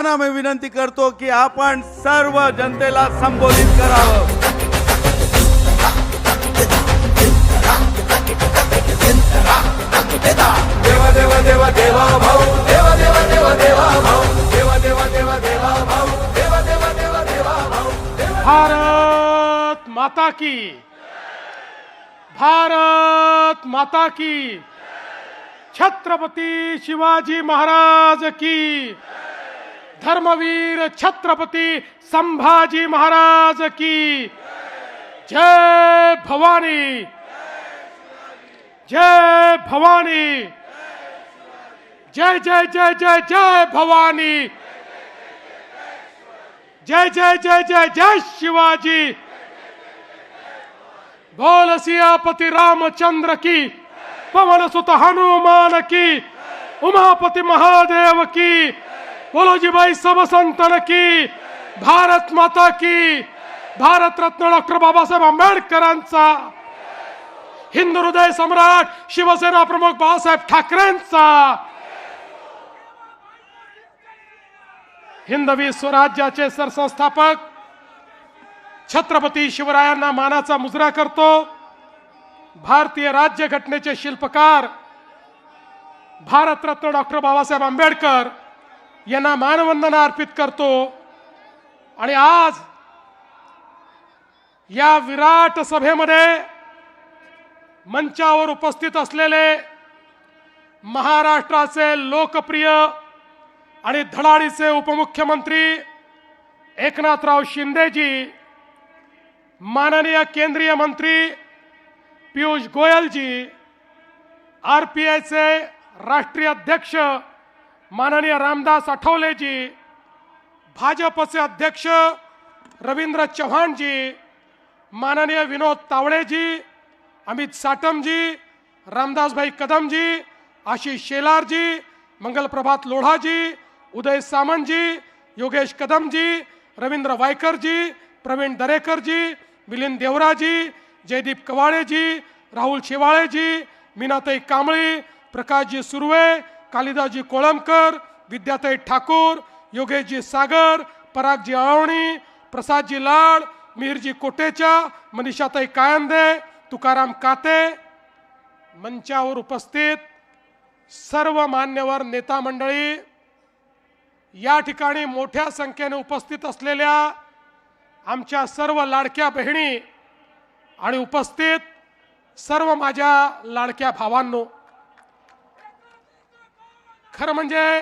मी विनंती करतो की आपण सर्व जनतेला संबोधित करावं। देवा देवा देवा देवा भाऊ, देवा देवा देवा देवा भाऊ, देवा देवा देवा देवा भाऊ, देवा देवा देवा देवा भाऊ। भारत माता की, भारत माता की, छत्रपति शिवाजी महाराज की, धर्मवीर छत्रपति संभाजी महाराज की जय भवानी, जय भवानी, जय जय जय जय जय भवानी, जय जय जय जय जय शिवाजी। बोल सियापति रामचंद्र की, पवन सुत हनुमान की, उमापति महादेव की, बोलो जी भाई सब संतन की, भारत माता की, भारत रत्न डॉक्टर बाबासाहेब आंबेडकरांचा, हिंदू हृदय सम्राट शिवसेना प्रमुख बाळासाहेब ठाकरेंचा, हिंदवी स्वराज्याचे सरसंस्थापक छत्रपती शिवरायांना मानाचा मुजरा करतो। भारतीय राज्यघटनेचे शिल्पकार भारतरत्न डॉक्टर बाबासाहेब आंबेडकर यांना मानवंदना अर्पित करतो। आणि आज या विराट सभेमध्ये मंचावर उपस्थित असलेले महाराष्ट्राचे लोकप्रिय आणि धडाडीचे उपमुख्यमंत्री एकनाथराव शिंदेजी, माननीय केंद्रीय मंत्री पीयूष गोयलजी, आरपीआयचे राष्ट्रीय अध्यक्ष माननीय रामदास आठवलेजी, भाजपचे अध्यक्ष रवींद्र चव्हाणजी, माननीय विनोद तावडेजी, अमित साटमजी, रामदासभाई कदमजी, आशीष शेलारजी, मंगल प्रभात लोढाजी, उदय सामंतजी, योगेश कदमजी, रवींद्र वायकरजी, प्रवीण दरेकरजी, मिलिंद देवराजी, जयदीप कवाडेजी, राहुल शेवाळेजी, मीनाताई कांबळी, प्रकाशजी सुर्वे, कालिदासजी कोळंबकर, विद्याताई ठाकूर, योगेशजी सागर, परागजी अळवणी, प्रसादजी लाड, मिहिरजी कोटेचा, मनीषाताई कायंदे, तुकाराम काते, मंचावर उपस्थित सर्व मान्यवर नेता मंडळी, या ठिकाणी मोठ्या संख्येने उपस्थित असलेल्या आमच्या सर्व लाडक्या बहिणी आणि उपस्थित सर्व माझ्या लाडक्या भावांनो, खरं म्हणजे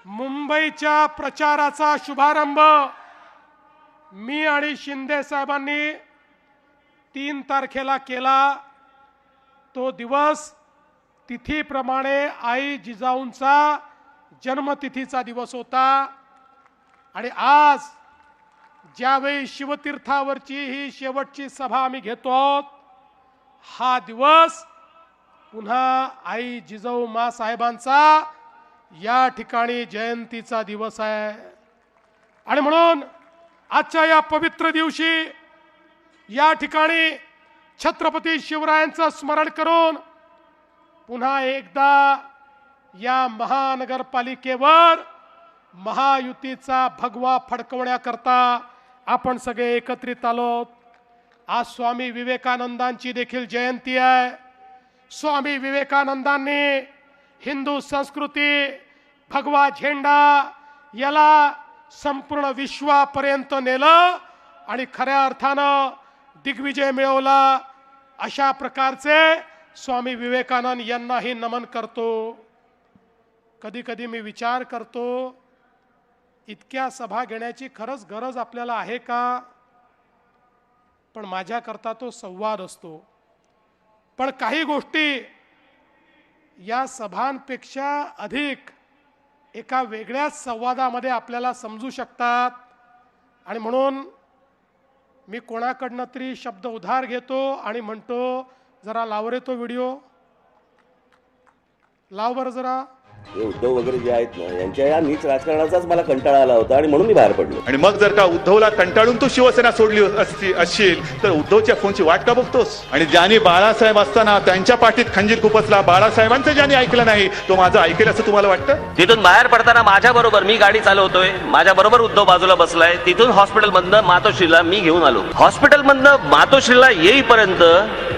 मुंबईच्या प्रचाराचा शुभारंभ मी आणि शिंदे साहेबांनी 3 तारखेला केला। तो दिवस तिथीप्रमाणे आई जिजाऊंचा जन्मतिथीचा दिवस होता। आणि आज ज्यावेळी शिवतीर्थावरची ही शेवटची सभा आम्ही घेतो आहोत, हा दिवस पुन्हा आई जिजाऊ मा साहेबांचा या ठिकाणी जयंतीचा दिवस आहे। आणि म्हणून आजच्या या पवित्र दिवशी या ठिकाणी छत्रपती शिवरायांचं स्मरण करून पुन्हा एकदा या महानगरपालिकेवर महायुतीचा भगवा फडकवण्याकरता आपण सगळे एकत्रित आलोत। आज स्वामी विवेकानंदांची देखील जयंती आहे। स्वामी विवेकानंदांनी हिंदू संस्कृती, भगवा झेंडा याला संपूर्ण विश्वापर्यंत नेलं आणि खऱ्या अर्थानं दिग्विजय मिळवला। अशा प्रकारचे स्वामी विवेकानंद यांनाही नमन करतो। कधी कधी मी विचार करतो, इतक्या सभा घेण्याची खरंच गरज आपल्याला आहे का? पण माझ्याकरता तो संवाद असतो। पण काही गोष्टी या सभांपेक्षा अधिक एका वेगळ्याच संवादामध्ये आपल्याला समजू शकतात। आणि म्हणून मी कोणाकडनं तरी शब्द उधार घेतो आणि म्हणतो, जरा लाव रे तो व्हिडिओ, लाव बरं जरा। हे उद्धव वगैरे जे आहेत ना, यांच्या या नीच राजकारणाचाच मला कंटाळा आला होता आणि म्हणून मी बाहेर पडलो. आणि मग जर का उद्धवला कंटाळून तू शिवसेना सोडली असशील तर उद्धवच्या फोनची वाट का बघतोस? आणि ज्यांनी बाळासाहेब असताना त्यांच्या पाठीत खंजीर खुपसला, बाळासाहेबांचं ज्यांनी ऐकलं नाही तो माझं ऐकेल असं तुम्हाला वाटतं? तिथून बाहेर पडताना माझ्या बरोबर मी गाडी चालवतोय, माझ्या बरोबर उद्धव बाजूला बसलाय. तिथून हॉस्पिटलमधनं मातोश्रीला मी घेऊन आलो. हॉस्पिटलमधनं मातोश्रीला येईपर्यंत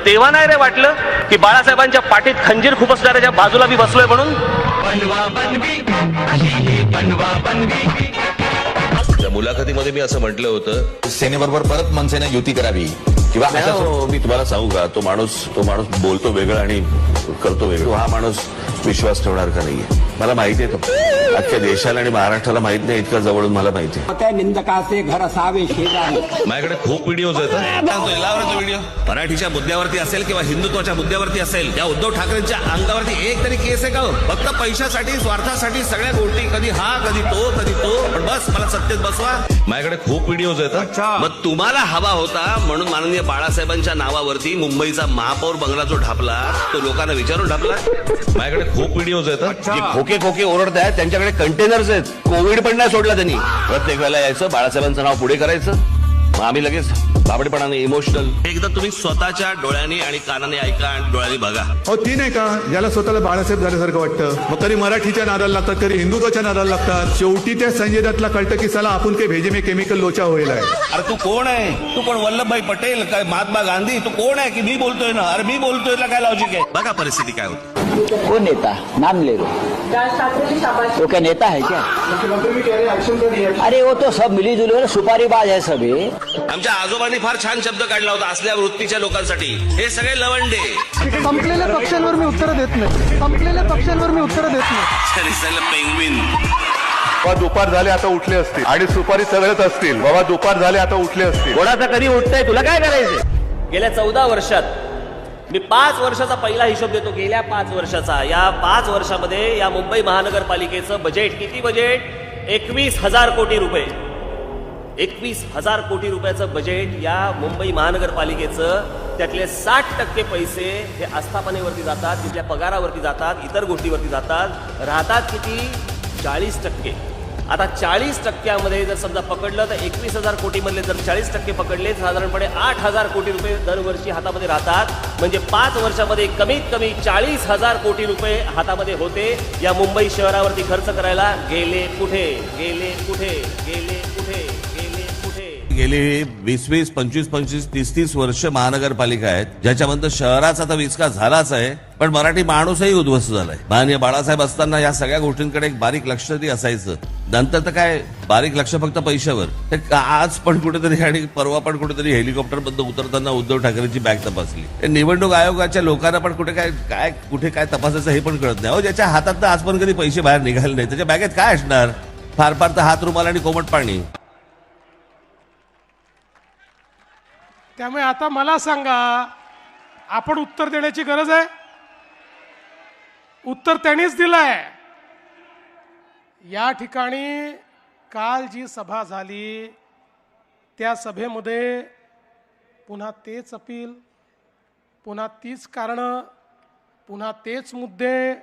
तेव्हा नाही रे वाटलं की बाळासाहेबांच्या पाठीत खंजीर खुपसणाऱ्याच्या बाजूला मी बसलोय म्हणून. त्या मुलाखतीमध्ये मी असं म्हटलं होतं, सेनेबरोबर परत मनसेने युती करावी किंवा मी तुम्हाला सांगू का, तो माणूस बोलतो वेगळं आणि करतो वेगळं. हा माणूस विश्वास ठेवणार का नाहीये मला माहिती आहे. तो अख्ख्या देशाला आणि महाराष्ट्राला माहित नाही इतकं जवळून मला माहिती आहे. त्या निंदकाचे घर असावे शेजारी. माझ्याकडे खूप व्हिडिओज आहेत. व्हिडिओ मराठीच्या मुद्द्यावरती असेल किंवा हिंदुत्वाच्या मुद्द्यावरती असेल, या उद्धव ठाकरेंच्या अंगावरती एक तरी केस आहे का? फक्त पैशासाठी, स्वार्थासाठी सगळ्या गोष्टी, कधी हा कधी तो पण बस मला सत्तेत बसवा. माझ्याकडे खूप व्हिडिओज आहेत. मग तुम्हाला हवा होता म्हणून माननीय बाळासाहेबांच्या नावावरती मुंबईचा महापौर बंगला जो ढापला तो लोकांना विचारून ढापला. माझ्याकडे खूप व्हिडिओज आहेत. खोके खोके ओरडत आहेत त्यांच्याकडे कंटेनर्स आहेत. कोविड पण नाही सोडला त्यांनी. प्रत्येक वेळेला यायचं, बाळासाहेबांचं नाव पुढे करायचं, मग आम्ही लगेच बाबडेपणाने इमोशनल. एकदा तुम्ही स्वतःच्या डोळ्यांनी आणि कानाने ऐका आणि डोळ्यांनी बघा. हो ती नाही का ज्याला स्वतःला बाळासाहेब झाल्यासारखं वाटतं, मग कधी मराठीच्या नादाला लागतात, कधी हिंदुत्वाच्या नादाला लागतात. शेवटी त्या संजय दत्तला कळतं की साला आपण काही भेजे में केमिकल लोचा होईल आहे. अरे तू कोण आहे? तू कोण? वल्लभभाई पटेल काय महात्मा गांधी? तू कोण आहे की मी बोलतोय ना? अरे मी बोलतोय ना, काय लॉजिक आहे? बघा परिस्थिती काय होती. वो नेता नाम ले लो, वो क्या नेता है क्या? अरे वो तो सब मिली जुली सुपारीबाज है सभी. आमच्या आजोबांनी फार छान शब्द काढला होता असल्या वृत्तीच्या लोकांसाठी. हे सगळे लवंडे. संपलेल्या पक्षांवर मी उत्तर देत नाही. संपलेल्या पक्षांवर मी उत्तर देत नाही. पेंग्विन. बाबा दुपार झाले आता उठले असतील आणि सुपारी सगळेच असतील. बाबा दुपार झाले आता उठले असतील. कोणाचा कधी उठतंय तुला काय करायचं? गेल्या 14 वर्षात मी 5 वर्षाचा पहिला हिशोब देतो. गेल्या 5 वर्षाचा, या 5 वर्षामध्ये या मुंबई महानगरपालिकेचं बजेट किती? बजेट 21,000 कोटी रुपये. 21,000 कोटी रुपयाचं बजेट या मुंबई महानगरपालिकेचं. त्यातले 60% पैसे हे आस्थापनेवरती जातात, तिथल्या पगारावरती जातात, इतर गोष्टीवरती जातात. राहतात किती? 40%. आता 40%मध्ये जर समजा पकडलं तर 21,000 कोटीमधले जर 40% पकडले साधारणपणे 8,000 कोटी रुपये दरवर्षी हातामध्ये राहतात. म्हणजे 5 वर्षामध्ये कमीत कमी 40,000 कोटी रुपये हातामध्ये होते. या मुंबई शहरावरती खर्च करायला गेले कुठे? गेले कुठे? गेले कुठे? गेले कुठे? गेली 20-20, 25-25, 30-30 वर्ष महानगरपालिका आहेत, ज्याच्यामध्ये शहराचा तर विकास झालाच आहे, पण मराठी माणूसही उद्ध्वस्त झालाय. माननीय बाळासाहेब असताना या सगळ्या गोष्टींकडे एक बारीक लक्ष तरी असायचं. नंतर तर काय बारीक लक्ष फक्त पैशावर. आज पण कुठेतरी आणि परवा पण कुठेतरी हेलिकॉप्टर बद्दल उतरताना उद्धव ठाकरेंची बॅग तपासली. निवडणूक आयोगाच्या लोकांना पण कुठे काय तपासायचं हे पण कळत नाही. अहो, ज्याच्या हातात आज पण कधी पैसे बाहेर निघाले नाही त्याच्या बॅगेत काय असणार? फार फार तर हात रुमाल आणि कोमट पाणी. त्यामुळे आता मला सांगा, आपण उत्तर देण्याची गरज आहे? उत्तर त्यांनीच दिलंय. या ठिकाणी काल जी सभा झाली त्या सभेमध्ये पुन्हा तेच अपील, पुन्हा तीच कारणं, पुन्हा तेच मुद्दे.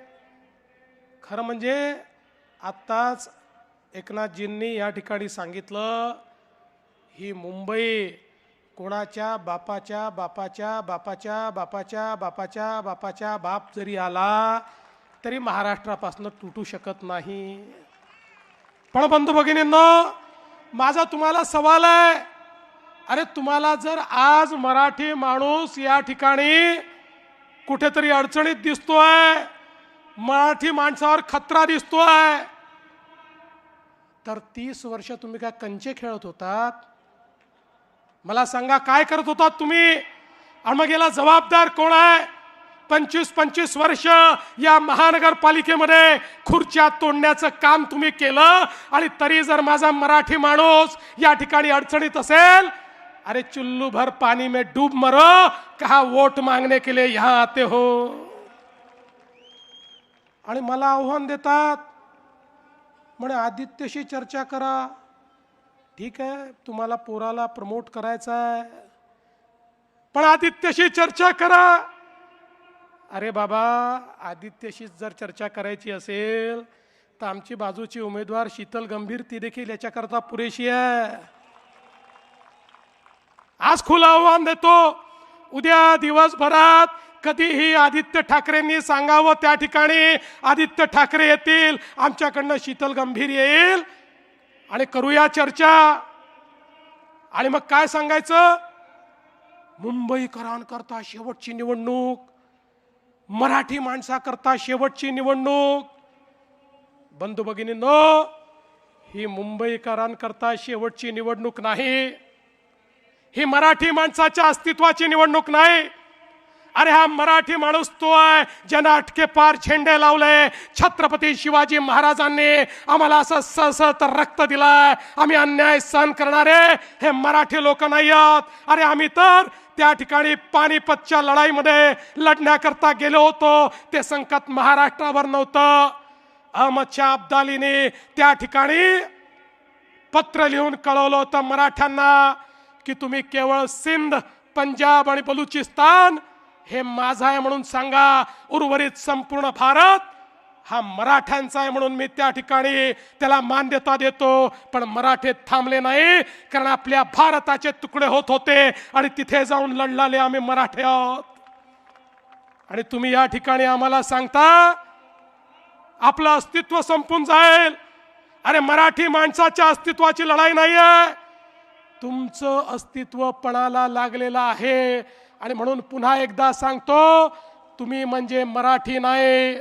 खरं म्हणजे आत्ताच एकनाथजींनी या ठिकाणी सांगितलं, ही मुंबई कोणाच्या बापाच्या बापाच्या बापाच्या बापाच्या बापाच्या बापाच्या बाप जरी आला तरी महाराष्ट्रापासून तुटू शकत नाही. पण बंधू भगिनींनो, माझा तुम्हाला सवाल आहे, अरे तुम्हाला जर आज मराठी माणूस या ठिकाणी कुठेतरी अडचणीत दिसतोय, मराठी माणसावर खतरा दिसतोय, तर 30 वर्ष तुम्ही काय कंचे खेळत होतात? मला सांगा, काय करत होतात तुम्ही? आणि मग याला जबाबदार कोण आहे? 25-25 वर्ष या महानगरपालिकेमध्ये खुर्च्या तोडण्याचं काम तुम्ही केलं, आणि तरी जर माझा मराठी माणूस या ठिकाणी अडचणीत असेल, अरे चुल्लू भर पानी में डूब मरो, कहा वोट मांगने के लिए यहां आते हो. आणि मला आव्हान देतात, म्हणे आदित्यशी चर्चा करा. ठीक आहे, तुम्हाला पोराला प्रमोट करायचं आहे, पण आदित्यशी चर्चा करा. अरे बाबा, आदित्यशी जर चर्चा करायची असेल तर आमची बाजूची उमेदवार शीतल गंभीर ती देखील याच्याकरता पुरेशी आहे. आज खुलं आव्हान देतो, उद्या दिवसभरात कधीही आदित्य ठाकरेंनी सांगावं त्या ठिकाणी आदित्य ठाकरे येतील, आमच्याकडनं शीतल गंभीर येईल आणि करूया चर्चा. आणि मग काय सांगायचं? मुंबईकरांकरता शेवटची निवडणूक, मराठी माणसाकरता शेवटची निवडणूक. बंधू भगिनींनो, ही मुंबईकरांकरता शेवटची निवडणूक नाही, ही मराठी माणसाच्या अस्तित्वाची निवडणूक नाही. अरे हा मराठी माणूस तो आहे ज्यानं अटके पार झेंडे लावले. छत्रपती शिवाजी महाराजांनी आम्हाला असं सळसळत रक्त दिलाय. आम्ही अन्याय सहन करणारे हे मराठी लोक नाही आहोत. अरे आम्ही तर त्या ठिकाणी पानिपतच्या लढाईमध्ये लढण्याकरता गेलो होतो. ते संकट महाराष्ट्रावर नव्हतं. अहमदशाह अब्दालीने त्या ठिकाणी पत्र लिहून कळवलं होतं मराठ्यांना की तुम्ही केवळ सिंध, पंजाब आणि बलुचिस्तान हे माझा आहे म्हणून सांगा, उर्वरित संपूर्ण भारत हा मराठ्यांचा आहे म्हणून मी त्या ठिकाणी त्याला मान्यता देतो. पण मराठे थांबले नाही, कारण आपल्या भारताचे तुकडे होत होते आणि तिथे जाऊन लढलाले आम्ही मराठे आहोत. आणि तुम्ही या ठिकाणी आम्हाला सांगता आपलं अस्तित्व संपून जाईल. अरे मराठी माणसाच्या अस्तित्वाची लढाई नाही आहे, तुमचं अस्तित्व पणाला लागलेलं आहे. आणि म्हणून पुन्हा एकदा सांगतो, तुम्ही म्हणजे मराठी नाही,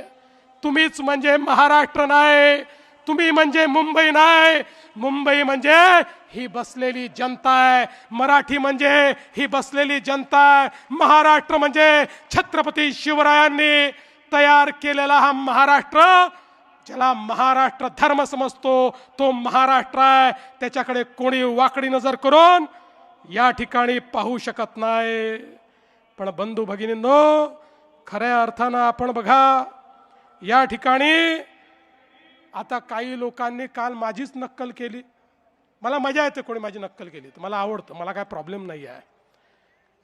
तुम्हीच म्हणजे महाराष्ट्र नाही, तुम्ही म्हणजे मुंबई नाही. मुंबई म्हणजे ही बसलेली जनता आहे, मराठी म्हणजे ही बसलेली जनता आहे. महाराष्ट्र म्हणजे छत्रपती शिवरायांनी तयार केलेला हा महाराष्ट्र, ज्याला महाराष्ट्र धर्म समजतो तो महाराष्ट्र आहे. त्याच्याकडे कोणी वाकडी नजर करून या ठिकाणी पाहू शकत नाही. पण बंधू भगिनींनो, खऱ्या अर्थानं आपण बघा, या ठिकाणी आता काही लोकांनी काल माझीच नक्कल केली. मला मजा येते कोणी माझी नक्कल केली तर, मला आवडतं, मला काय प्रॉब्लेम नाही आहे.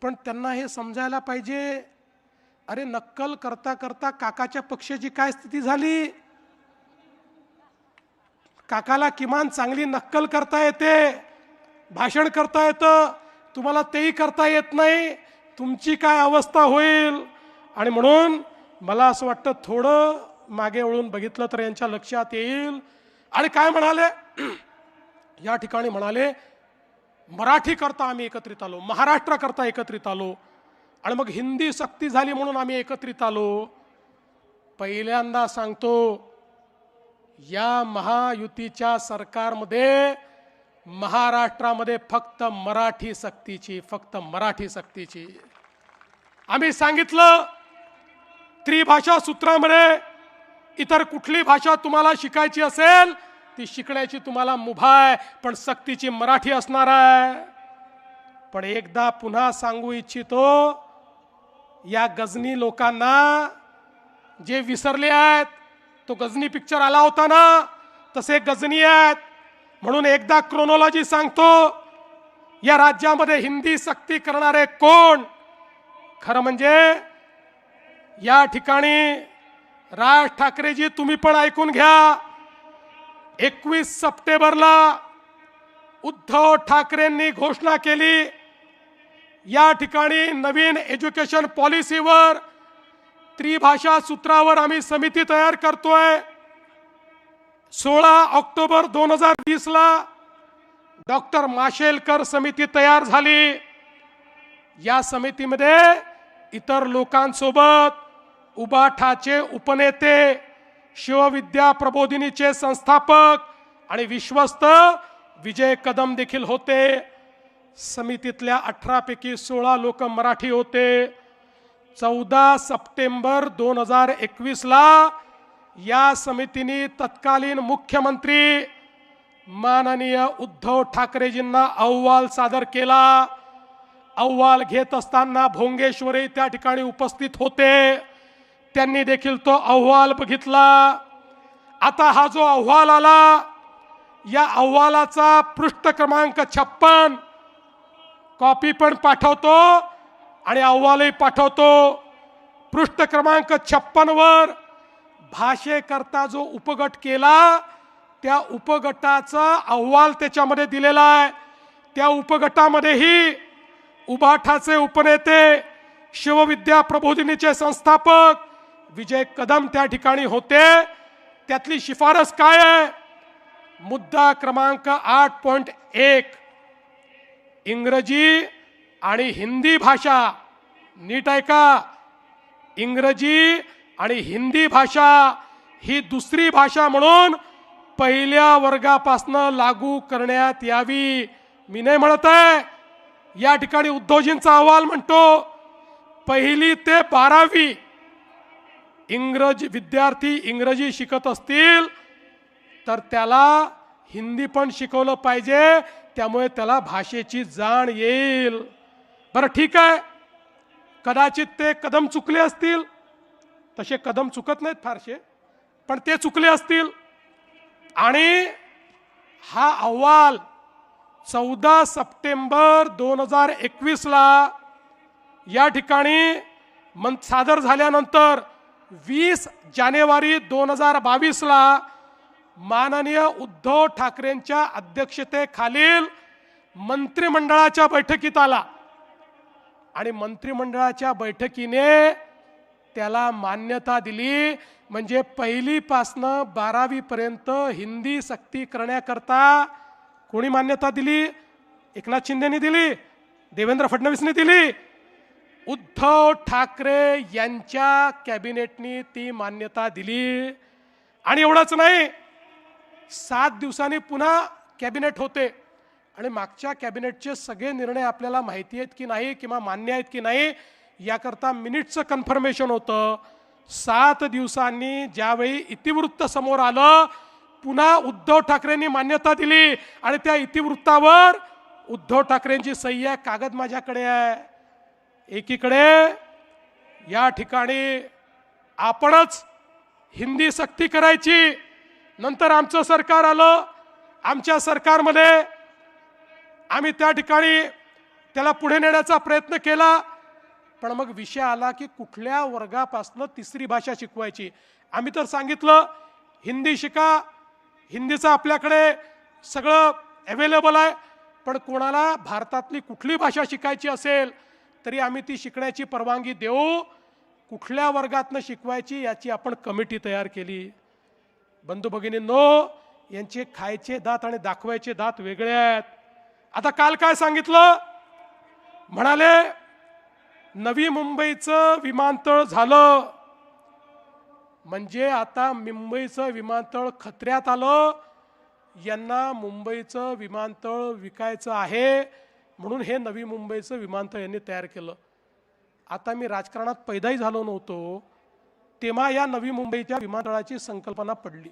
पण त्यांना हे समजायला पाहिजे, अरे नक्कल करता करता काकाच्या पक्षाची काय स्थिती झाली. काकाला किमान चांगली नक्कल करता येते, भाषण करता येतं, तुम्हाला तेही करता येत नाही. तुमची काय अवस्था होईल. आणि म्हणून मला असं वाटतं थोडं मागे वळून बघितलं तर यांच्या लक्षात येईल. आणि काय म्हणाले या ठिकाणी? म्हणाले मराठी करता आम्ही एकत्रित आलो, महाराष्ट्र करता एकत्रित आलो, आणि मग हिंदी सक्ती झाली म्हणून आम्ही एकत्रित आलो. पहिल्यांदा सांगतो, या महायुतीच्या सरकारमध्ये महाराष्ट्रामध्ये फक्त मराठी सक्तीची, फक्त मराठी सक्तीची. आम्ही सांगितलं त्रिभाषा सूत्रामध्ये इतर कुठली भाषा तुम्हाला शिकायची असेल ती शिकण्याची तुम्हाला मुभा आहे, पण सक्तीची मराठी असणार आहे. पण एकदा पुन्हा सांगू इच्छितो, या गजनी लोकांना जे विसरले आहेत, तो गजनी पिक्चर आला होता ना, तसे गजनी आहेत. म्हणून एकदा क्रोनॉलॉजी सांगतो, या राज्यामध्ये हिंदी सक्ती करणारे कोण? खरं म्हणजे या ठिकाणी राज ठाकरेजी तुम्ही पण ऐकून घ्या. 21 सप्टेंबरला उद्धव ठाकरेंनी घोषणा केली, या ठिकाणी नवीन एज्युकेशन पॉलिसीवर, त्रिभाषा सूत्रावर आम्ही समिती तयार करतोय. 16 ऑक्टोबर 2020 ला डॉक्टर माशेलकर समिती तयार झाली. या समितीमध्ये इतर लोकांसोबत उबाठाचे उपनेते, शिवविद्या प्रबोधिनीचे संस्थापक आणि विश्वस्त विजय कदम देखील होते. समितीतल्या 18 पैकी 16 लोक मराठी होते. 14 सप्टेंबर 2021 ला या समितीने तत्कालीन मुख्यमंत्री माननीय उद्धव ठाकरेजींना अहवाल सादर केला. अहवाल घेत असताना भोंगेश्वरी त्या ठिकाणी उपस्थित होते. त्यांनी देखील तो अहवाल बघितला. आता हा जो अहवाल आला, या अहवालाचा पृष्ठ क्रमांक 56 कॉपी पण पाठवतो आणि अहवालही पाठवतो. पृष्ठ क्रमांक 56 वर भाषेकरता जो उपगट केला त्या उपगटाचा अहवाल त्याच्यामध्ये दिलेला आहे. त्या उपगटामध्येही उबाठाचे उपनेते शिवविद्या प्रबोधिनीचे संस्थापक विजय कदम त्या ठिकाणी होते. त्यातली शिफारस काय आहे? मुद्दा क्रमांक 8.1 इंग्रजी आणि हिंदी भाषा, नीट ऐका, इंग्रजी आणि हिंदी भाषा ही दुसरी भाषा म्हणून पहिल्या वर्गापासून लागू करण्यात यावी. मी नाही म्हणत आहे, या ठिकाणी उद्धवजींचा अहवाल म्हणतो 1ली ते 12वी इंग्रजी विद्यार्थी इंग्रजी शिकत असतील तर त्याला हिंदी पण शिकवलं पाहिजे, त्यामुळे त्याला भाषेची जाण येईल. बरं ठीक आहे, कदाचित ते कदम चुकले असतील, तसे कदम चुकत नाहीत फारसे, पण ते चुकले असतील. आणि हा अहवाल 14 सप्टेंबर 2021 ला या ठिकाणी सादर झाल्यानंतर 20 जानेवारी 2022 ला माननीय उद्धव ठाकरेंच्या अध्यक्षतेखालील मंत्रिमंडळाच्या बैठकीत आला आणि मंत्रिमंडळाच्या बैठकीने त्याला मान्यता दिली. म्हणजे 1ली पासून 12वी पर्यंत हिंदी सक्ती करण्याकरता कोणी मान्यता दिली? एकनाथ शिंदेनी दिली, देवेंद्र फडणवीसनी दिली, उद्धव ठाकरे यांच्या कॅबिनेटनी ती मान्यता दिली. आणि एवढंच नाही, 7 दिवसांनी पुन्हा कॅबिनेट होते आणि मागच्या कॅबिनेटचे सगळे निर्णय आपल्याला माहिती आहेत की नाही किंवा मान्य आहेत की नाही याकरता मिनिटचं कन्फर्मेशन होतं. 7 दिवसांनी ज्यावेळी इतिवृत्त समोर आलं, पुन्हा उद्धव ठाकरेंनी मान्यता दिली आणि त्या इतिवृत्तावर उद्धव ठाकरेंची सही आहे. कागद माझ्याकडे आहे. एकीकडे या ठिकाणी आपणच हिंदी सक्ती करायची, नंतर आमचं सरकार आलं, आमच्या सरकारमध्ये आम्ही त्या ठिकाणी त्याला पुढे नेण्याचा प्रयत्न केला. पण मग विषय आला की कुठल्या वर्गापासून 3री भाषा शिकवायची. आम्ही तर सांगितलं हिंदी शिका, हिंदीचं आपल्याकडे सगळं अवेलेबल आहे, पण कोणाला भारतातली कुठली भाषा शिकायची असेल तरी आम्ही ती शिकण्याची परवानगी देऊ. कुठल्या वर्गातनं शिकवायची याची आपण कमिटी तयार केली. बंधू भगिनींनो, यांचे खायचे दात आणि दाखवायचे दात वेगळे आहेत. आता काल काय सांगितलं? म्हणाले नवी मुंबईचं विमानतळ झालं म्हणजे आता मुंबईचं विमानतळ खतऱ्यात आलं. यांना मुंबईचं विमानतळ विकायचं आहे म्हणून हे नवी मुंबईचं विमानतळ यांनी तयार केलं. आता मी राजकारणात पैदाही झालो नव्हतो तेव्हा या नवी मुंबईच्या विमानतळाची संकल्पना पडली.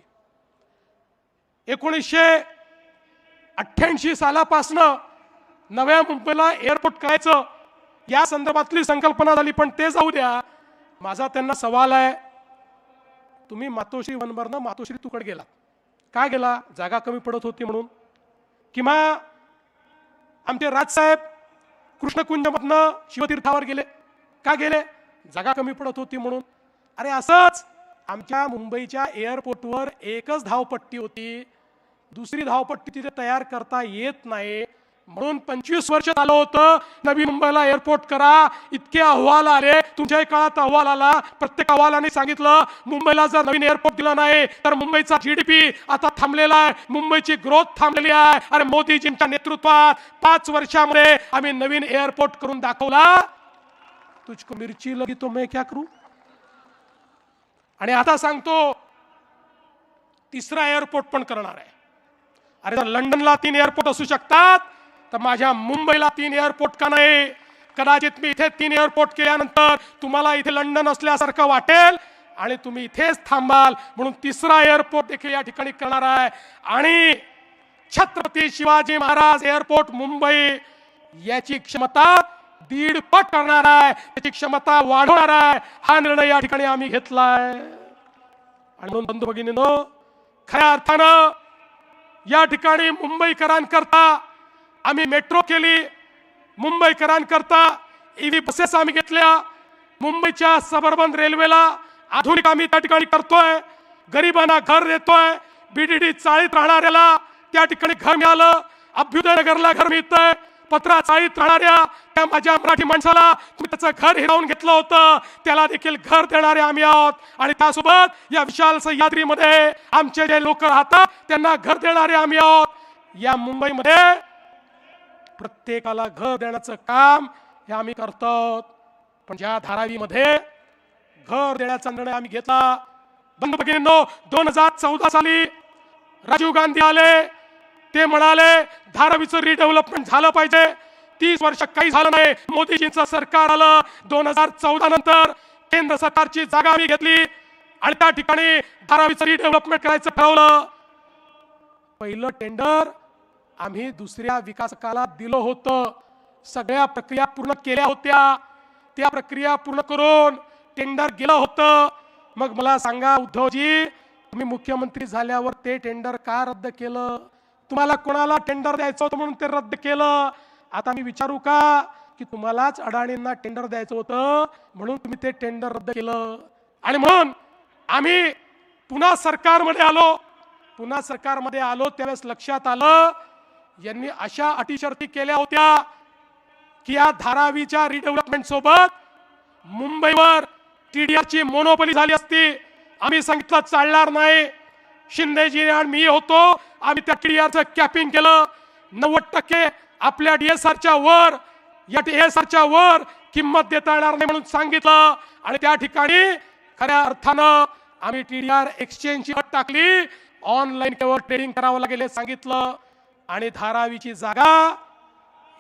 1988 सालापासनं नव्या मुंबईला एअरपोर्ट करायचं या संदर्भातली संकल्पना झाली. पण ते जाऊ द्या, माझा त्यांना सवाल आहे, तुम्ही मातोश्री वनवरनं मातोश्री तुकड गेला, का गेला? जागा कमी पडत होती म्हणून? किंवा आमचे राजसाहेब कृष्णकुंजमधनं शिवतीर्थावर गेले, का गेले? जागा कमी पडत होती म्हणून. अरे असंच आमच्या मुंबईच्या एअरपोर्टवर एकच धावपट्टी होती, दुसरी धावपट्टी तिथे तयार करता येत नाही म्हणून 25 वर्ष झालं होतं नवी मुंबईला एअरपोर्ट करा. इतके अहवाल आले, तुमच्याही काळात अहवाल आला, प्रत्येक अहवालाने सांगितलं मुंबईला जर नवीन एअरपोर्ट दिला नाही तर मुंबईचा GDP आता थांबलेला आहे, मुंबईची ग्रोथ थांबलेली आहे. अरे मोदीजींच्या नेतृत्वात 5 वर्षामध्ये आम्ही नवीन एअरपोर्ट करून दाखवला. तुझको मिरची लगी तो मैं क्या करू? आणि आता सांगतो 3रा एअरपोर्ट पण करणार आहे. अरे जर लंडनला 3 एअरपोर्ट असू शकतात तर माझ्या मुंबईला 3 एअरपोर्ट का नाही? कदाचित मी इथे 3 एअरपोर्ट केल्यानंतर तुम्हाला इथे लंडन असल्यासारखं वाटेल आणि तुम्ही इथेच थांबाल, म्हणून 3रा एअरपोर्ट देखील या ठिकाणी करणार आहे. आणि छत्रपती शिवाजी महाराज एअरपोर्ट मुंबई याची क्षमता 1.5 पट करणार आहे, त्याची क्षमता वाढवणार आहे. हा निर्णय या ठिकाणी आम्ही घेतलाय. आणि म्हणून बंधू भगिनींनो, खऱ्या अर्थानं या ठिकाणी मुंबईकरांकरता आम्ही मेट्रो केली, मुंबईकरांकरता EV बसेस आम्ही घेतल्या, मुंबईच्या सबर्बन रेल्वेला आधुनिक आम्ही त्या ठिकाणी करतोय, गरिबांना घर देतोय, बीडीडी चाळीत राहणाऱ्याला त्या ठिकाणी घर मिळालं, अभ्युदय नगरला घर मिळतंय, पत्रा चाळीत राहणाऱ्या त्या माझ्या मराठी माणसाला तुम्ही त्याचं घर हिरावून घेतलं होतं, त्याला देखील घर देणारे आम्ही आहोत. आणि त्यासोबत या विशाल सह्याद्रीमध्ये आमचे जे लोक राहतात त्यांना घर देणारे आम्ही आहोत. या मुंबईमध्ये प्रत्येकाला घर देण्याचं काम हे आम्ही करतो. पण ज्या धारावीमध्ये घर देण्याचा निर्णय आम्ही घेतला, बंधू भगिनींनो, 2014 साली राजीव गांधी आले, ते म्हणाले धारावीचं रिडेव्हलपमेंट झालं पाहिजे. 30 वर्ष काही झालं नाही. मोदीजींचं सरकार आलं, 2014 नंतर केंद्र सरकारची जागा आम्ही घेतली आणि त्या ठिकाणी धारावीचं रिडेव्हलपमेंट करायचं ठरवलं. पहिलं टेंडर आम्ही दुसऱ्या विकासकाला दिलं होतं, सगळ्या प्रक्रिया पूर्ण केल्या होत्या, त्या प्रक्रिया पूर्ण करून टेंडर गेलं होतं. मग मला सांगा उद्धवजी, तुम्ही मुख्यमंत्री झाल्यावर ते टेंडर का रद्द केलं? तुम्हाला कोणाला टेंडर द्यायचं होतं म्हणून ते रद्द केलं. आता मी विचारू का की तुम्हालाच अडाणींना टेंडर द्यायचं होतं म्हणून तुम्ही ते टेंडर रद्द केलं? आणि म्हणून आम्ही पुन्हा सरकारमध्ये आलो त्यावेळेस लक्षात आलं यांनी अशा अटी शर्ती केल्या होत्या की या धारावीच्या रिडेव्हलपमेंट सोबत मुंबईवर टीडीआरची मोनोपोली झाली असती. आम्ही सांगितलं चालणार नाही. शिंदेजी आणि मी होतो, आम्ही त्या टीडीआरचं कॅपिंग केलं. 90% आपल्या डीएसआरच्या वर, या डीएसआरच्या वर किंमत देता येणार नाही म्हणून सांगितलं. आणि त्या ठिकाणी खऱ्या अर्थानं आम्ही टीडीआर एक्सचेंजची अट टाकली, ऑनलाईन केवळ ट्रेडिंग करावं लागेल हे सांगितलं. आणि धारावीची जागा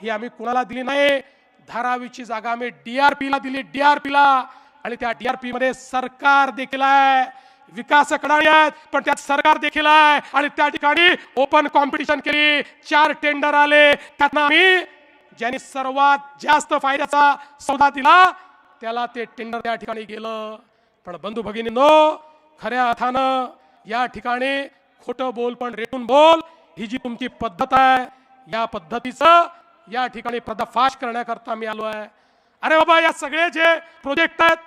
ही आम्ही कुणाला दिली नाही, धारावीची जागा आम्ही डीआरपीला दिली, डीआरपीला. आणि त्या डीआरपी मध्ये सरकार देखील आहे, विकासक आहेत पण त्यात सरकार देखील आहे. आणि त्या ठिकाणी ओपन कॉम्पिटिशन केली, 4 टेंडर आले, त्यातनं आम्ही ज्यांनी सर्वात जास्त फायद्याचा सौदा दिला त्याला ते टेंडर त्या ठिकाणी गेलं. पण बंधू भगिनींनो, खऱ्या अर्थानं या ठिकाणी खोटं बोल पण रेटून बोल ही जी तुमची पद्धत आहे, या पद्धतीचं या ठिकाणी पर्दाफाश करण्याकरता मी आलो आहे. अरे बाबा, या सगळे जे प्रोजेक्ट आहेत,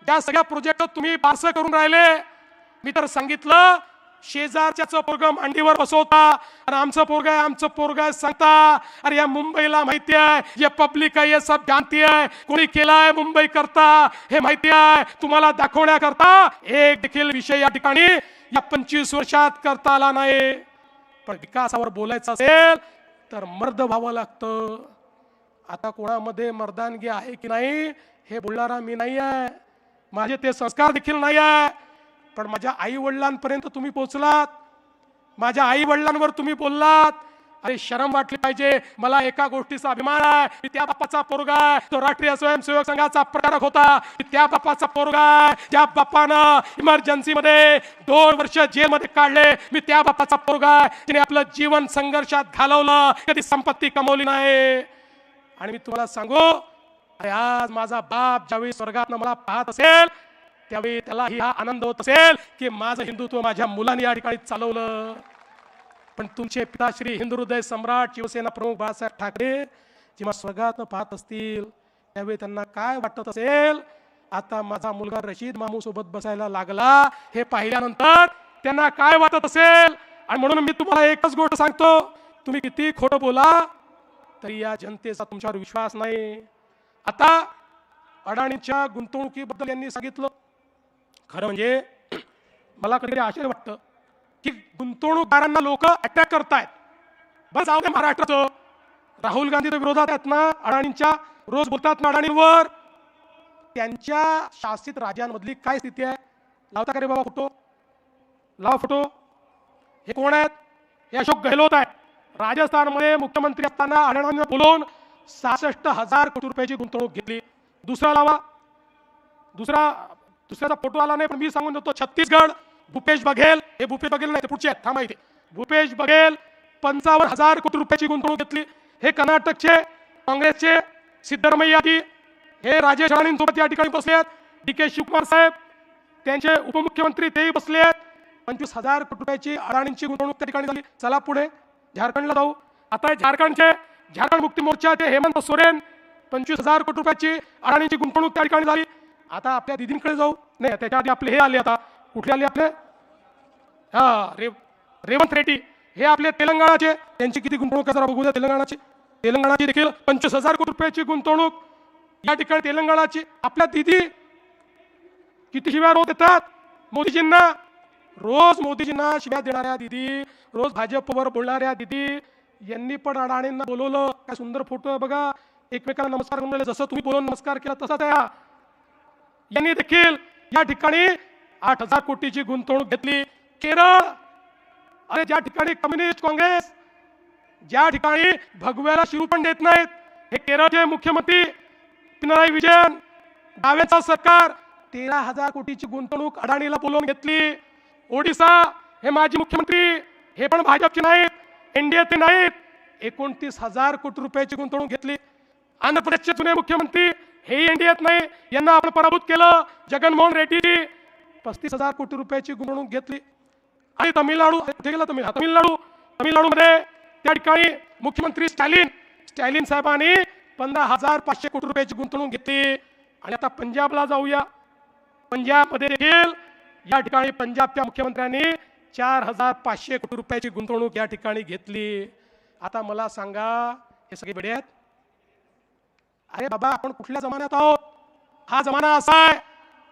त्या सगळ्या प्रोजेक्ट तुम्ही पार्सल करून राहिले. मी तर सांगितलं शेजारच्याचं पोरगं मांडीवर बसवता आणि आमचं पोरग आहे सांगता. अरे या मुंबईला माहिती आहे, ये पब्लिक आहे, ये सब जानती है, कोणी केलाय मुंबई करता हे माहिती आहे. तुम्हाला दाखवण्याकरता एक देखील विषय या ठिकाणी या 25 वर्षात करता आला नाही. पण विकासावर बोलायचं असेल तर मर्द व्हावं लागतं. आता कोणामध्ये मर्दानगी आहे की नाही हे बोलणारा मी नाही आहे, माझे ते संस्कार देखील नाही आहे. पण माझ्या आई वडिलांपर्यंत तुम्ही पोहोचलात, माझ्या आई वडिलांवर तुम्ही बोललात. अरे शरम वाटली पाहिजे. मला एका गोष्टीचा अभिमान आहे, मी त्या बापाचा पोरगा आहे, तो राष्ट्रीय स्वयंसेवक संघाचा प्रचारक होता. मी त्या बापाचा पोरगा आहे, त्या बापानं इमर्जन्सी मध्ये 2 वर्ष जेलमध्ये काढले. मी त्या बापाचा पोरगा आहे, तिने आपलं जीवन संघर्षात घालवलं, कधी संपत्ती कमवली नाही. आणि मी तुम्हाला सांगू, अरे आज माझा बाप ज्यावेळी स्वर्गात मला पाहत असेल त्यावेळी त्यालाही हा आनंद होत असेल की माझं हिंदुत्व माझ्या मुलांनी या ठिकाणी चालवलं. पण तुमचे पिता श्री हिंदू हृदय सम्राट शिवसेना प्रमुख बाळासाहेब ठाकरे जेव्हा स्वर्गात पाहत असतील त्यावेळी त्यांना काय वाटत असेल? आता माझा मुलगा रशीद मामू सोबत बसायला लागला हे पाहिल्यानंतर त्यांना काय वाटत असेल? आणि म्हणून मी तुम्हाला एकच गोष्ट सांगतो, तुम्ही किती खोटं बोला तरी या जनतेचा तुमच्यावर विश्वास नाही. आता अडाणीच्या गुंतवणुकीबद्दल यांनी सांगितलं. खरं म्हणजे मला कधीतरी आश्चर्य वाटतं की गुंतवणूकदारांना लोक अटॅक करतायत. बस जाऊ दे महाराष्ट्राचं, राहुल गांधी विरोधात आहेत ना अडाणींच्या, रोज बोलतात ना अडाणींवर. त्यांच्या शासित राज्यांमधली काय स्थिती आहे लावता का रे बाबा फोटो? लावा फोटो. हे कोण आहेत? हे अशोक गहलोत आहेत. राजस्थानमध्ये मुख्यमंत्री असताना अडाणींना बोलवून 66,000 कोटी रुपयाची गुंतवणूक घेतली. दुसरा लावा. दुसऱ्याचा फोटो आला नाही पण मी सांगून देतो. छत्तीसगड भूपेश बघेल, हे भूपेश बघेल नाही, ते पुढचे आहेत, थांबा इथे. भूपेश बघेल 55,000 कोटी रुपयाची गुंतवणूक घेतली. हे कर्नाटकचे काँग्रेसचे सिद्धरमैयाजी, हे राजेश राणेंसोबत या ठिकाणी बसले आहेत. DK शिवकुमार साहेब, त्यांचे उपमुख्यमंत्री तेही बसले आहेत. 25,000 कोटी रुपयाची अडाणींची गुंतवणूक त्या ठिकाणी झाली. चला पुढे झारखंडला जाऊ. आता झारखंड मुक्ती मोर्चाचे हेमंत सोरेन 25,000 कोटी रुपयाची अडाणीची गुंतवणूक त्या ठिकाणी झाली. आता आपल्या दिदींकडे जाऊ. नाही, त्याच्या आधी आपले हे आले. आता कुठले आले आपले? रेवंत रेड्डी हे आपले तेलंगणाचे. त्यांची किती गुंतवणूक आहे जरा बघू द्या. तेलंगणाची देखील 25,000 कोटी रुपयाची गुंतवणूक या ठिकाणी तेलंगणाची. आपल्या दिदी किती शिव्या रोज देतात मोदीजींना. रोज मोदीजींना शिव्या देणाऱ्या दिदी, रोज भाजपवर बोलणाऱ्या दिदी यांनी पण अडाणींना बोलवलं. काय सुंदर फोटो आहे बघा. एकमेकांना नमस्कार करून राहिले. जसं तुम्ही बोलून नमस्कार केला तसाच आहे. यांनी देखील या ठिकाणी 8,000 कोटीची गुंतवणूक घेतली. केरळ, अरे ज्या ठिकाणी कम्युनिस्ट काँग्रेस, ज्या ठिकाणी भगव्याला शिरू पण देत नाहीत, हे केरळचे मुख्यमंत्री पिनराई विजयन, डाव्याचा सरकार 13,000 कोटीची गुंतवणूक अडाणीला बोलवून घेतली. ओडिशा, हे माजी मुख्यमंत्री, हे पण भाजपचे नाहीत, एनडीएचे नाहीत, 29,000 कोटी रुपयाची गुंतवणूक घेतली. आंध्र प्रदेशचे जुने मुख्यमंत्री, हे एनडीएत नाही, यांना आपण पराभूत केलं. जगनमोहन रेड्डी 35,000 कोटी रुपयाची गुंतवणूक घेतली. आणि तामिळनाडू, तामिळनाडूमध्ये त्या ठिकाणी मुख्यमंत्री स्टॅलिन साहेबांनी 15,500 कोटी रुपयाची गुंतवणूक घेतली. आणि आता पंजाबला जाऊया. पंजाबमध्ये देखील या ठिकाणी पंजाबच्या मुख्यमंत्र्यांनी 4,500 कोटी रुपयाची गुंतवणूक या ठिकाणी घेतली. आता मला सांगा, हे सगळे बडे आहेत? अरे बाबा, आपण कुठल्या जमान्यात आहोत? हा जमाना असा आहे,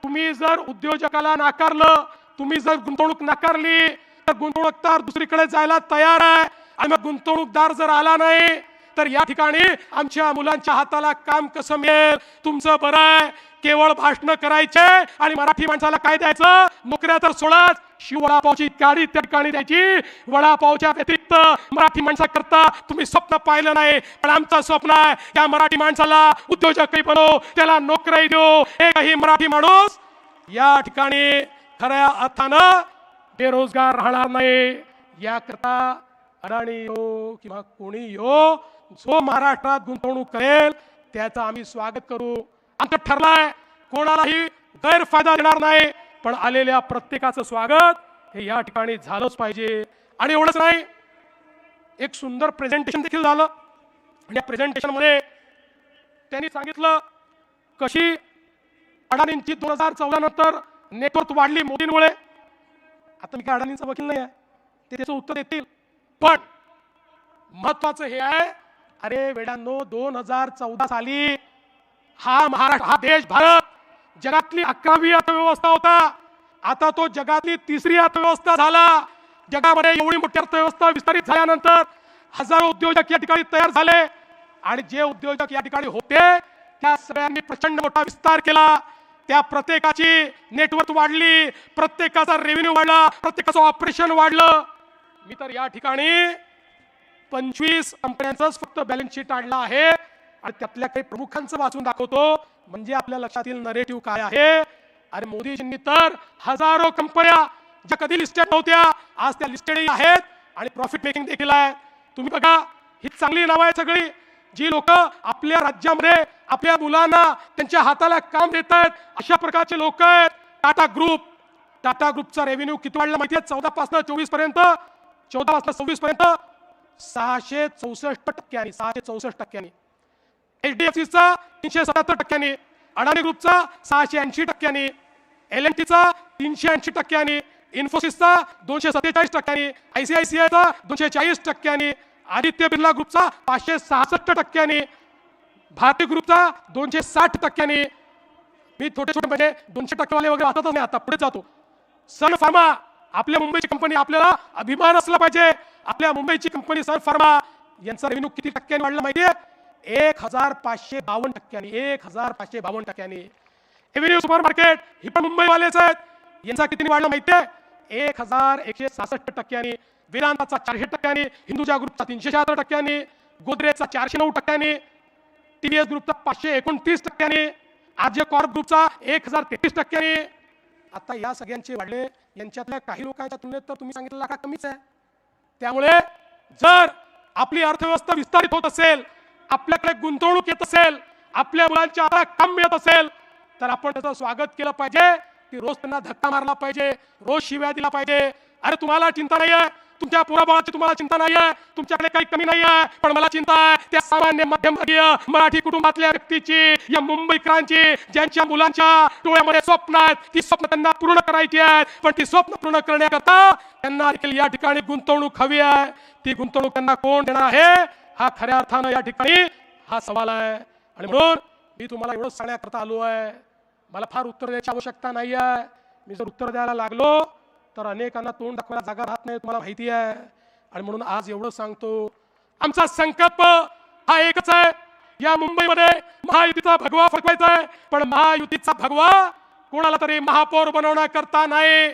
तुम्ही जर उद्योजकाला नाकारलं, तुम्ही जर गुंतवणूक नाकारली, तर गुंतवणूकदार दुसरीकडे जायला तयार आहे. आणि मग गुंतवणूकदार जर आला नाही, तर या ठिकाणी आमच्या मुलांच्या हाताला काम कसं मिळेल? तुमचं बरं आहे, केवळ भाषण करायचे आणि मराठी माणसाला काय द्यायचं? नोकऱ्या तर सोडाच, शिव वडापावची गाडी त्या ठिकाणी द्यायची. वडापावच्या व्यतिरिक्त मराठी माणसाकरता तुम्ही स्वप्न पाहिलं नाही. पण आमचं स्वप्न आहे, त्या मराठी माणसाला उद्योजकही बनव, त्याला नोकरी देऊ. एकही मराठी माणूस या ठिकाणी खऱ्या अर्थानं बेरोजगार राहणार नाही. याकरता अडाणी हो किंवा कोणी हो, जो महाराष्ट्रात गुंतवणूक करेल त्याचं आम्ही स्वागत करू. आमचं ठरलंय, कोणालाही गैरफायदा देणार नाही, पण आलेल्या प्रत्येकाचं स्वागत हे या ठिकाणी झालंच पाहिजे. आणि एवढंच नाही, एक सुंदर प्रेझेंटेशन देखील झालं. या प्रेझेंटेशनमध्ये त्यांनी सांगितलं कशी अडाणींची 2014 नंतर नेटवर्थ वाढली मोदींमुळे. आता मी काय अडाणींचा वकील नाही आहे, ते त्याचं उत्तर देतील. पण महत्वाचं हे आहे, अरे वेडांनो, 2014 साली हा महाराष्ट्र, हा देश, भारत जगातली 11वी अर्थव्यवस्था होता. आता तो जगातली 3री अर्थव्यवस्था झाला. जगामध्ये एवढी मोठी अर्थव्यवस्था विस्तारित झाल्यानंतर हजारो उद्योजक या ठिकाणी तयार झाले. आणि जे उद्योजक या ठिकाणी होते त्या सगळ्यांनी प्रचंड मोठा विस्तार केला. त्या प्रत्येकाची नेटवर्थ वाढली, प्रत्येकाचा रेव्हेन्यू वाढला, प्रत्येकाचं ऑपरेशन वाढलं. मी तर या ठिकाणी 25 कंपन्यांचंच फक्त बॅलन्स शीट आणलं आहे आणि त्यातल्या काही प्रमुखांचं वाचून दाखवतो, म्हणजे आपल्या लक्षात येईल नरेटिव्ह काय आहे. अरे मोदीजींनी तर हजारो कंपन्या ज्या कधी लिस्टेड नव्हत्या, आज त्या लिस्टेडही आहेत आणि प्रॉफिट मेकिंग देखील आहे. तुम्ही बघा, ही चांगली नावं आहेत सगळी, जी लोक आपल्या राज्यामध्ये आपल्या मुलांना त्यांच्या हाताला काम देत आहेत, अशा प्रकारचे लोक आहेत. टाटा ग्रुपचा रेव्हेन्यू किती वाढला माहिती आहे? 14 पासून 24 पर्यंत, 14 पासून 26 पर्यंत 664%, 664%. HDFCचा 377%, अडाणी ग्रुपचा 680%, L&Tचा 380%, इन्फोसिसचा 247%, ICICIचा 240%, आदित्य बिर्ला ग्रुपचा 566%, भारती ग्रुपचा 260%. मी छोटे म्हणजे 200% वाले वगैरे वाचतच नाही, आता पुढे जातो. सन फार्मा, आपल्या मुंबईची कंपनी, आपल्याला अभिमान असला पाहिजे. आपल्या मुंबईची कंपनी सन फार्मा, यांचा रेव्हेन्यू किती टक्क्यांनी वाढला माहिती आहे? 1,552%, 1,552%. एव्हेन्यू सुपर मार्केट, ही पण मुंबईवालेच आहेत, यांचा किती वाढला माहिती आहे? 1,166%. वेदांताचा 400%, हिंदुजा ग्रुपचा 376%, गोदरेजचा 409%, TVS ग्रुपचा 529%, आर्य कॉर्प ग्रुपचा 1,033%. आता या सगळ्यांचे वाढले, यांच्यातल्या काही लोकांच्या तुलनेत तर तुम्ही सांगितलेला आकडा कमीच आहे. त्यामुळे जर आपली अर्थव्यवस्था विस्तारित होत असेल, आपल्याकडे गुंतवणूक येत असेल, आपल्या मुलांच्या हाताला काम मिळत असेल, तर आपण त्याचं स्वागत केलं पाहिजे. की रोज त्यांना धक्का मारला पाहिजे, रोज शिव्या दिला पाहिजे. अरे तुम्हाला चिंता नाही आहे, तुमच्या पोराबाळाची तुम्हाला चिंता नाहीये, तुमच्याकडे काही कमी नाहीये, पण मला चिंता आहे त्या सामान्य मध्यमवर्गीय मराठी कुटुंबातल्या व्यक्तीची, या मुंबईकरांची, ज्यांच्या मुलांच्या डोळ्यामध्ये स्वप्न आहेत, ती स्वप्न त्यांना पूर्ण करायची आहेत, पण ती स्वप्न पूर्ण करण्याकरता त्यांना देखील या ठिकाणी गुंतवणूक हवी आहे. ती गुंतवणूक त्यांना कोण देणार आहे, हा खऱ्या अर्थानं या ठिकाणी हा सवाल आहे. आणि म्हणून मी तुम्हाला एवढं सांगण्याकरता आलो आहे, मला फार उत्तर द्यायची आवश्यकता नाही आहे. मी जर उत्तर द्यायला लागलो तर अनेकांना तोंड दाखवायला जागा राहत नाही, तुम्हाला माहिती आहे. आणि म्हणून आज एवढं सांगतो, आमचा संकल्प हा एकच आहे, या मुंबईमध्ये महायुतीचा भगवा फडकवायचा आहे, पण महायुतीचा भगवा कोणाला तरी महापौर बनवण्याकरता नाही,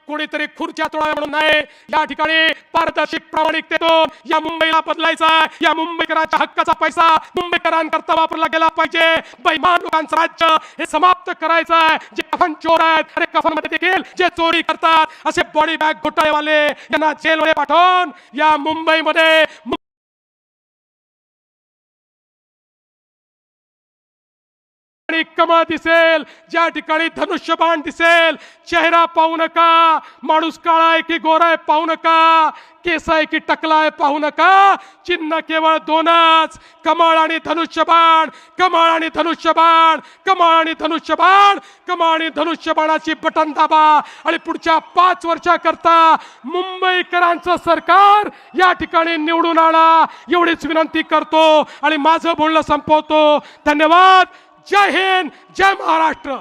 कोणीतरी खुर्च्या तोडाव्या म्हणून नाही. या ठिकाणी पारदर्शक प्रामाणिकतेतून या मुंबईला बदलायचा आहे. या मुंबईकरांच्या हक्काचा पैसा मुंबईकरांकरता वापरला गेला पाहिजे. बेईमान लोकांचं राज्य हे समाप्त करायचं आहे. जे कफन चोर आहेत, अरे कफनमध्ये देखील जे चोरी करतात असे बॉडी बॅग घोटाळेवाले यांना जेलमध्ये पाठवून या मुंबईमध्ये कमळ दिसेल, ज्या ठिकाणी धनुष्यबाण दिसेल, चेहरा पाहू नका, माणूस काळा आहे की गोरा आहे पाहू नका, केस आहे की टकला आहे पाहू नका, चिन्ह केवळ दोनच, कमळ आणि धनुष्यबाण, कमळ आणि धनुष्यबाण, कमळ आणि धनुष्यबाण, कमळ आणि धनुष्यबाणाची बटन दाबा आणि पुढच्या 5 वर्षाकरता मुंबईकरांचं सरकार या ठिकाणी निवडून आणा, एवढीच विनंती करतो आणि माझं बोलणं संपवतो. धन्यवाद. जय हिंद, जय महाराष्ट्र.